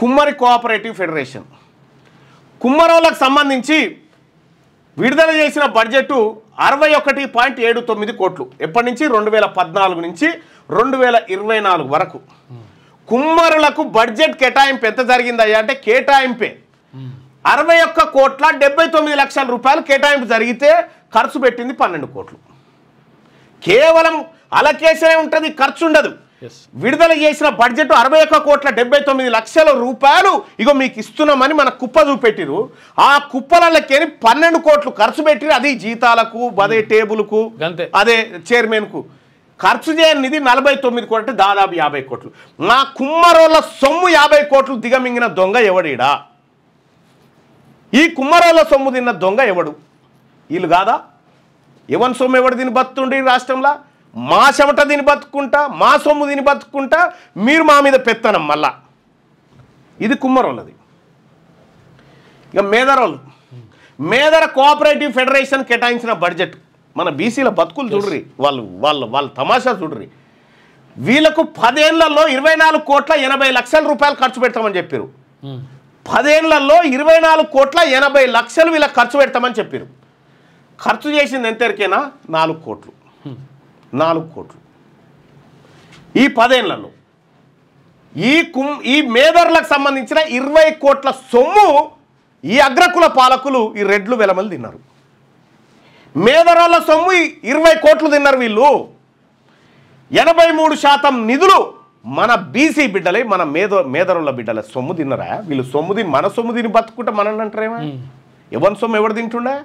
కుమ్మరి cooperative federation కుమ్మరోళ్ళకు సంబంధించి విడుదల చేసిన బడ్జెట్ 61.79 కోట్లు. ఎప్పటి నుంచి 2014 నుంచి 2024 వరకు కుమ్మరులకు బడ్జెట్ కేటాయింపు ఎంత జరిగిందయ్యా అంటే కేటాయింపే 61,79,00,000 రూపాయలు కేటాయింపు జరిగితే ఖర్చు పెట్టింది 12 కోట్లు. కేవలం అలకేషనే ఉంటుంది, ఖర్చు ఉండదు. విడుదల చేసిన బడ్జెట్ 61,79,00,000 రూపాయలు ఇగో మీకు ఇస్తున్నామని మన కుప్ప చూపెట్టిరు. ఆ కుప్పలకెళ్ళి 12 కోట్లు ఖర్చు పెట్టిరు. అది జీతాలకు, అదే టేబుల్కు, అదే చైర్మన్కు. ఖర్చు చేయనిది 49 కోట్లు, దాదాపు 50 కోట్లు. మా కుమ్మరోళ్ళ సొమ్ము 50 కోట్లు దిగమింగిన దొంగ ఎవడీడా? ఈ కుమ్మరోళ్ళ సొమ్ము తిన్న దొంగ ఎవడు? వీళ్ళు కాదా? ఎవరి సొమ్ము ఎవడు దీన్ని బతుకుండి రాష్ట్రంలో? మా చెమట దీన్ని బతుకుంటా, మా సొమ్ము దీన్ని బతుకుంటా, మీరు మా మీద పెత్తనం మళ్ళా. ఇది కుమ్మరోళ్ళది. ఇక మేదరోళ్ళు, మేదర కోఆపరేటివ్ ఫెడరేషన్ కేటాయించిన బడ్జెట్ మన బీసీల బతుకులు చూడ్రి, వాళ్ళ తమాషా చూడ్రి. వీళ్ళకు 10 ఏళ్లలో 24,80,00,000 రూపాయలు ఖర్చు పెడతామని చెప్పారు. 10 ఏళ్లలో 24,80,00,000 వీళ్ళకి ఖర్చు పెడతామని చెప్పారు. ఖర్చు చేసింది ఎంతవరకైనా 4 కోట్లు. 4 కోట్లు ఈ 10 ఏళ్లలో. ఈ మేదర్లకు సంబంధించిన 20 కోట్ల సొమ్ము ఈ అగ్రకుల పాలకులు ఈ రెడ్లు వెలమలు తిన్నారు. మేదరోళ్ళ సొమ్ము 20 కోట్లు తిన్నారు వీళ్ళు. 83% నిధులు మన బీసీ బిడ్డలే, మన మేదరోళ్ళ బిడ్డల సొమ్ము తిన్నరా వీళ్ళు. సొమ్ము తిని మన సొమ్ము తిని బతుకుంటే మనల్ని అంటారేమో. ఎవరి సొమ్ము ఎవడు తింటుండే?